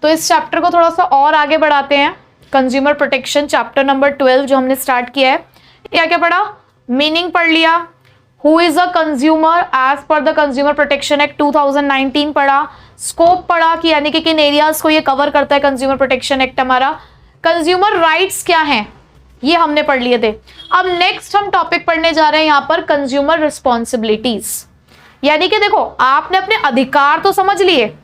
तो इस चैप्टर को थोड़ा सा और आगे बढ़ाते हैं। कंज्यूमर प्रोटेक्शन चैप्टर नंबर 12 जो हमने स्टार्ट किया है, क्या क्या पढ़ा? मीनिंग पढ़ लिया, who is a consumer as per the consumer protection act 2019 पढ़ा, स्कोप पढ़ा कि यानी कि किन एरियाज को ये कवर करता है कंज्यूमर प्रोटेक्शन एक्ट हमारा, कंज्यूमर राइट्स क्या हैं ये हमने पढ़ लिए थे। अब नेक्स्ट हम टॉपिक पढ़ने जा रहे हैं यहाँ पर कंज्यूमर रिस्पॉन्सिबिलिटीज, यानी कि देखो आपने अपने अधिकार तो समझ लिए,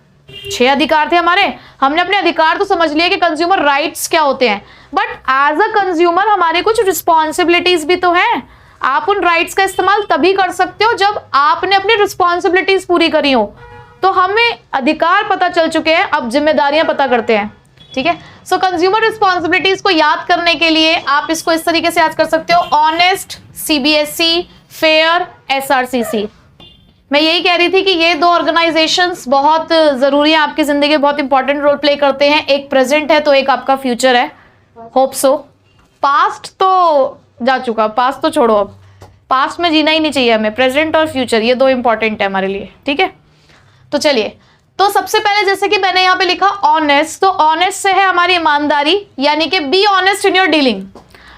6 अधिकार थे हमारे, हमने अपने अधिकार तो समझ लिए कि कंज्यूमर राइट्स क्या होते हैं, बट एज अ कंज्यूमर हमारे कुछ रिस्पॉन्सिबिलिटीज भी तो हैं। आप उन राइट्स का इस्तेमाल तभी कर सकते हो जब आपने अपनी रिस्पॉन्सिबिलिटीज पूरी करी हो। तो हमें अधिकार पता चल चुके हैं, अब जिम्मेदारियां पता करते हैं, ठीक है। सो कंज्यूमर रिस्पॉन्सिबिलिटीज को याद करने के लिए आप इसको इस तरीके से याद कर सकते हो, ऑनेस्ट, सीबीएसई, फेयर, एसआरसीसी। मैं यही कह रही थी कि ये 2 ऑर्गेनाइजेशंस बहुत जरूरी है आपकी जिंदगी में, बहुत इंपॉर्टेंट रोल प्ले करते हैं। एक प्रेजेंट है तो एक आपका फ्यूचर है, होप सो। पास्ट तो जा चुका, पास्ट तो छोड़ो, अब पास्ट में जीना ही नहीं चाहिए हमें, प्रेजेंट और फ्यूचर ये 2 इंपॉर्टेंट है हमारे लिए, ठीक है। तो चलिए, तो सबसे पहले जैसे कि मैंने यहाँ पे लिखा ऑनेस्ट, तो ऑनेस्ट से है हमारी ईमानदारी, यानी कि be honest in your dealing.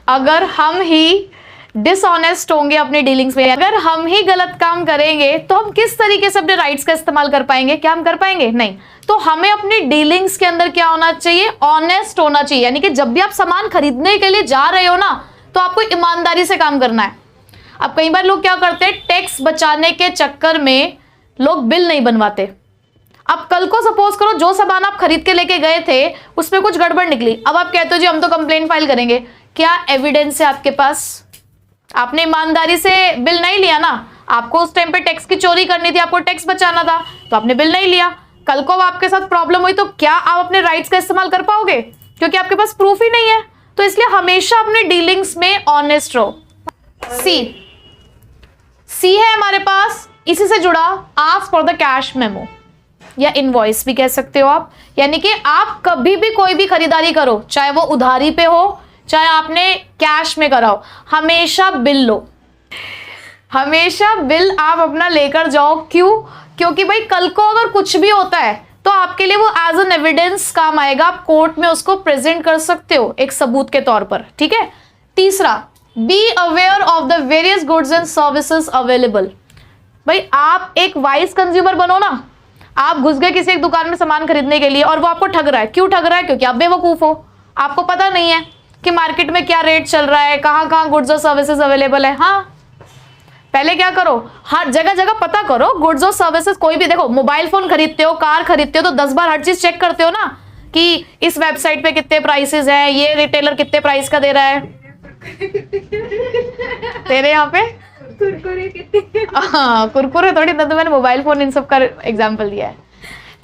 अगर हम ही डिसऑनेस्ट होंगे अपनी डीलिंग्स में, अगर हम ही गलत काम करेंगे तो हम किस तरीके से अपने राइट्स का इस्तेमाल कर पाएंगे? क्या हम कर पाएंगे? नहीं। तो हमें अपनी डीलिंग्स के अंदर क्या होना चाहिए? ऑनेस्ट होना चाहिए, यानी कि जब भी आप सामान खरीदने के लिए जा रहे हो ना, तो आपको ईमानदारी से काम करना है। अब कई बार लोग क्या करते हैं, टैक्स बचाने के चक्कर में लोग बिल नहीं बनवाते। अब कल को सपोज करो जो सामान आप खरीद के लेके गए थे उसमें कुछ गड़बड़ निकली, अब आप कहते हो जी हम तो कंप्लेंट फाइल करेंगे, क्या एविडेंस है आपके पास? आपने ईमानदारी से बिल नहीं लिया ना, आपको उस टाइम पे टैक्स की चोरी करनी थी, आपको टैक्स बचाना था, तो आपने बिल नहीं लिया। कल को आपके साथ प्रॉब्लम हुई तो क्या आप अपने राइट्स का इस्तेमाल कर पाओगे? क्योंकि आपके पास प्रूफ ही नहीं है। तो इसलिए हमेशा अपने डीलिंग्स में ऑनेस्ट रहो। सी है हमारे पास, इसी से जुड़ा ask for the cash memo या इनवॉइस भी कह सकते हो आप, यानी कि आप कभी भी कोई भी खरीदारी करो, चाहे वो उधारी पे हो चाहे आपने कैश में कराओ, हमेशा बिल लो, हमेशा बिल आप अपना लेकर जाओ। क्यों? क्योंकि भाई कल को अगर कुछ भी होता है तो आपके लिए वो एज एन एविडेंस काम आएगा, आप कोर्ट में उसको प्रेजेंट कर सकते हो एक सबूत के तौर पर, ठीक है। तीसरा, B aware of the various goods and services available. भाई आप एक वाइज कंज्यूमर बनो ना, आप घुस गए किसी एक दुकान में सामान खरीदने के लिए और वो आपको ठग रहा है। क्यों ठग रहा है? क्योंकि आप बेवकूफ हो, आपको पता नहीं है कि मार्केट में क्या रेट चल रहा है, कहाँ कहाँ गुड्स और सर्विसेज अवेलेबल है। हाँ, पहले क्या करो, हर जगह जगह पता करो गुड्स और सर्विसेज। कोई भी देखो, मोबाइल फोन खरीदते हो, कार खरीदते हो, तो 10 बार हर चीज चेक करते हो ना कि इस वेबसाइट पे कितने प्राइसेस हैं, ये रिटेलर कितने प्राइस का दे रहा है। तेरे यहाँ पे कुरकुरे कितने? हाँ, कुरकुरे थोड़ी ना, तो मैंने मोबाइल फोन इन सब का एग्जाम्पल दिया है।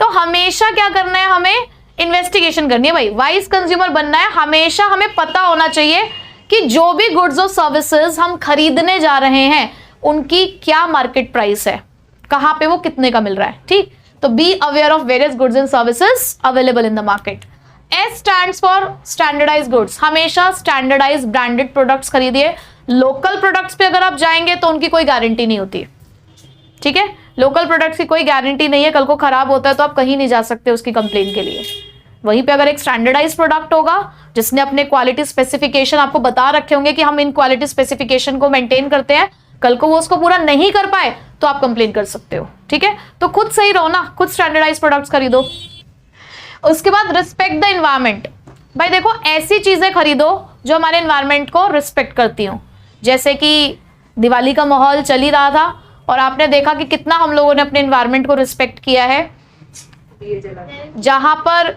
तो हमेशा क्या करना है, हमें इन्वेस्टिगेशन करनी है। भाई वाइज कंज्यूमर बनना है, हमेशा हमें पता होना चाहिए कि जो भी गुड्स और सर्विसेज हम खरीदने जा रहे हैं उनकी क्या मार्केट प्राइस है, कहां पे वो कितने का मिल रहा है, ठीक। तो be aware of various goods and services available in the market. S stands for standardized goods, हमेशा स्टैंडर्डाइज्ड ब्रांडेड प्रोडक्ट्स खरीदिए। लोकल प्रोडक्ट्स पे अगर आप जाएंगे तो उनकी कोई गारंटी नहीं होती, ठीक है। लोकल प्रोडक्ट्स की कोई गारंटी नहीं है, कल को खराब होता है तो आप कहीं नहीं जा सकते उसकी कंप्लेन के लिए। वहीं पे अगर एक स्टैंडर्डाइज्ड प्रोडक्ट होगा जिसने अपने क्वालिटी स्पेसिफिकेशन आपको बता रखे होंगे कि हम इन क्वालिटी स्पेसिफिकेशन को मेंटेन करते हैं, कल को वो उसको पूरा नहीं कर पाए तो आप कंप्लेन कर सकते हो, ठीक है। तो खुद सही रहो ना, खुद स्टैंडर्डाइज्ड प्रोडक्ट्स खरीदो। उसके बाद रिस्पेक्ट द एनवायरनमेंट। भाई देखो, ऐसी चीजें खरीदो जो हमारे एनवायरनमेंट को रिस्पेक्ट करती हो। जैसे कि दिवाली का माहौल चल ही रहा था और आपने देखा कि कितना हम लोगों ने अपने एनवायरनमेंट को रिस्पेक्ट किया है। जहां पर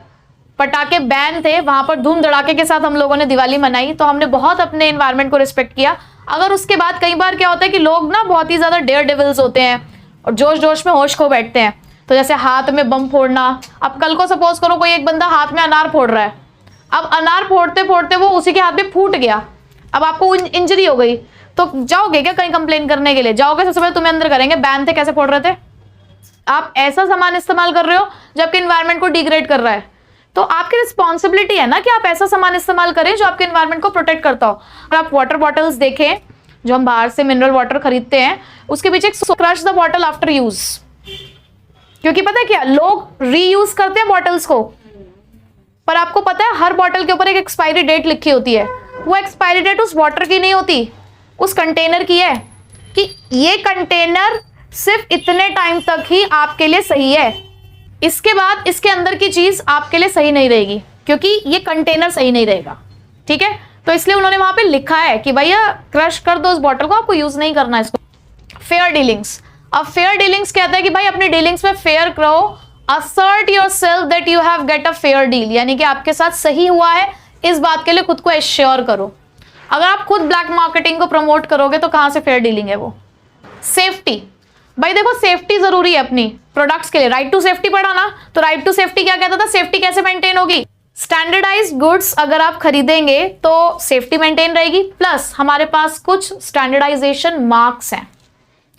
पटाखे बैन थे वहां पर धूम धड़ाके के साथ हम लोगों ने दिवाली मनाई, तो हमने बहुत अपने एनवायरनमेंट को रिस्पेक्ट किया। अगर उसके बाद कई बार क्या होता है कि लोग ना बहुत ही ज्यादा डेयर डेविल्स होते हैं और जोश जोश में होश खो बैठते हैं, तो जैसे हाथ में बम फोड़ना। अब कल को सपोज करो कोई एक बंदा हाथ में अनार फोड़ रहा है, अब अनार फोड़ते फोड़ते वो उसी के हाथ में फूट गया, अब आपको इंजरी हो गई, तो जाओगे क्या कहीं कंप्लेन करने के लिए? जाओगे? सबसे पहले तुम्हें अंदर करेंगे, बैन थे, कैसे फोड़ रहे थे। आप ऐसा सामान इस्तेमाल कर रहे हो जो आपके एनवायरनमेंट को डिग्रेड कर रहा है, तो आपकी रिस्पॉन्सिबिलिटी है ना कि आप ऐसा सामान इस्तेमाल करें जो आपके एनवायरनमेंट को प्रोटेक्ट करता हो। और आप वाटर बॉटल्स देखें जो हम बाहर से मिनरल वाटर खरीदते हैं, उसके पीछे crush the bottle after use, क्योंकि पता है क्या, लोग रीयूज करते हैं बॉटल्स को, पर आपको पता है हर बॉटल के ऊपर एक एक्सपायरी डेट लिखी होती है। वो एक्सपायरी डेट उस वाटर की नहीं होती, उस कंटेनर की है, कि ये कंटेनर सिर्फ इतने टाइम तक ही आपके लिए सही है, इसके बाद इसके अंदर की चीज आपके लिए सही नहीं रहेगी, क्योंकि ये कंटेनर सही नहीं रहेगा। ठीक है, तो इसलिए उन्होंने वहां पे लिखा है कि भैया क्रश कर दो उस बॉटल को, आपको यूज नहीं करना है इसको। फेयर डीलिंग्स, अब फेयर डीलिंग्स कहता है कि भाई अपनी डीलिंग्स में फेयर रहो, assert yourself that you have get a fair deal, यानी कि आपके साथ सही हुआ है इस बात के लिए खुद को एश्योर करो। अगर आप खुद ब्लैक मार्केटिंग को प्रमोट करोगे तो कहां से फेयर डीलिंग है वो। सेफ्टी, भाई देखो सेफ्टी जरूरी है अपनी प्रोडक्ट्स के लिए। राइट टू सेफ्टी पढ़ा ना, तो राइट टू सेफ्टी क्या कहता था, सेफ्टी कैसे मेंटेन होगी। स्टैंडर्डाइज्ड गुड्स अगर आप खरीदेंगे तो सेफ्टी मेंटेन रहेगी, प्लस हमारे पास कुछ स्टैंडर्डाइजेशन मार्क्स हैं,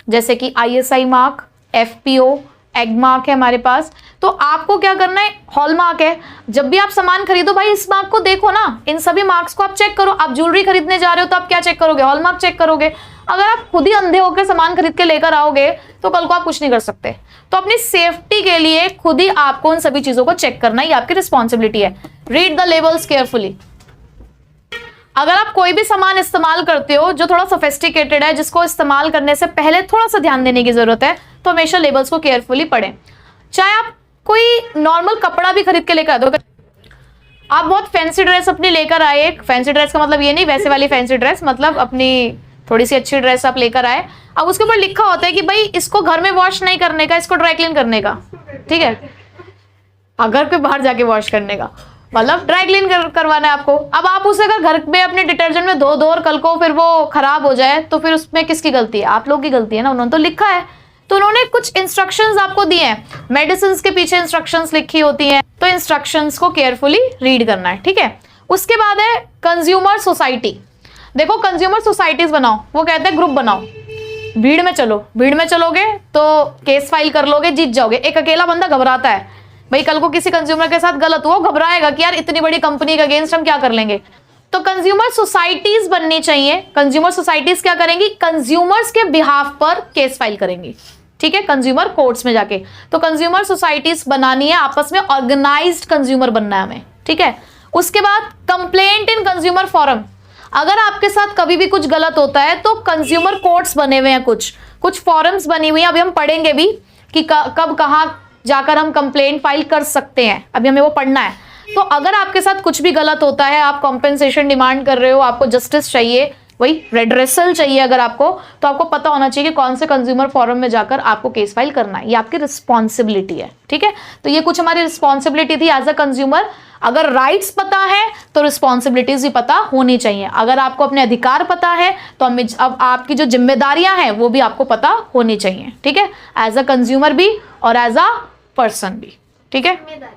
जैसे कि ISI mark, FPO, egg mark है हमारे पास। तो आपको क्या करना है, हॉलमार्क है, जब भी आप सामान खरीदो भाई इस मार्क को देखो ना, इन सभी मार्क्स को आप चेक करो। आप ज्वेलरी खरीदने जा रहे हो तो आप क्या चेक करोगे, हॉलमार्क चेक करोगे। अगर आप खुद ही अंधे होकर सामान खरीद के लेकर आओगे तो कल को आप कुछ नहीं कर सकते। तो अपनी सेफ्टी के लिए खुद ही आपको उन सभी चीजों को चेक करना ही आपकी रिस्पॉन्सिबिलिटी है। Read the labels carefully. अगर आप कोई भी सामान इस्तेमाल करते हो जो थोड़ा सोफिस्टिकेटेड है, जिसको इस्तेमाल करने से पहले थोड़ा सा ध्यान देने की जरूरत है, तो हमेशा लेबल्स को केयरफुली पढ़ें। चाहे आप कोई नॉर्मल कपड़ा भी खरीद के लेकर आ दो, आप बहुत फैंसी ड्रेस अपनी लेकर आए, फैंसी ड्रेस का मतलब ये नहीं वैसे वाली फैंसी ड्रेस, मतलब अपनी थोड़ी सी अच्छी ड्रेस आप लेकर आए, अब उसके ऊपर लिखा होता है कि भाई इसको घर में वॉश नहीं करने का, इसको ड्राई क्लीन करने का। ठीक है, अगर कोई बाहर जाके वॉश करने का मतलब ड्राई क्लीन करवाना है आपको। अब आप उसे अगर घर में अपने डिटर्जेंट में धो और कल को फिर वो खराब हो जाए तो फिर उसमें किसकी गलती है, आप लोग की गलती है ना। उन्होंने तो लिखा है, तो उन्होंने कुछ इंस्ट्रक्शंस आपको दिए हैं, मेडिसिन के पीछे इंस्ट्रक्शंस लिखी होती हैं, तो इंस्ट्रक्शंस को केयरफुली रीड करना है। ठीक है, उसके बाद है कंज्यूमर सोसाइटी। देखो कंज्यूमर सोसाइटीज बनाओ, वो कहते हैं ग्रुप बनाओ, भीड़ में चलो, भीड़ में चलोगे तो केस फाइल कर लोगे, जीत जाओगे। एक अकेला बंदा घबराता है, भाई कल को किसी कंज्यूमर के साथ गलत हुआ, घबराएगा कि यार इतनी बड़ी कंपनी के अगेंस्ट हम क्या कर लेंगे। तो कंज्यूमर सोसाइटीज बननी चाहिए। कंज्यूमर सोसाइटीज क्या करेंगी, कंज्यूमर्स के बिहाफ पर केस फाइल करेंगी। ठीक है, कंज्यूमर कोर्ट्स में जाके। तो कंज्यूमर सोसाइटीज बनानी है, आपस में ऑर्गेनाइज्ड कंज्यूमर बनना है हमें। ठीक है, उसके बाद कंप्लेंट इन कंज्यूमर फोरम। अगर आपके साथ कभी भी कुछ गलत होता है तो कंज्यूमर कोर्ट्स बने हुए हैं, कुछ फॉरम्स बनी हुई हैं, अभी हम पढ़ेंगे भी कि कब कहाँ जाकर हम कंप्लेंट फाइल कर सकते हैं, अभी हमें वो पढ़ना है। तो अगर आपके साथ कुछ भी गलत होता है, आप कॉम्पेंसेशन डिमांड कर रहे हो, आपको जस्टिस चाहिए, वही रेड्रेसल चाहिए अगर आपको, तो आपको पता होना चाहिए कि कौन से कंज्यूमर फोरम में जाकर आपको केस फाइल करना है, ये आपकी रिस्पॉन्सिबिलिटी है। ठीक है, तो ये कुछ हमारी रिस्पॉन्सिबिलिटी थी एज अ कंज्यूमर। अगर राइट्स पता है तो रिस्पॉन्सिबिलिटीज भी पता होनी चाहिए। अगर आपको अपने अधिकार पता है तो अब आपकी जो जिम्मेदारियां हैं वो भी आपको पता होनी चाहिए। ठीक है, एज अ कंज्यूमर भी और एज अ पर्सन भी। ठीक है।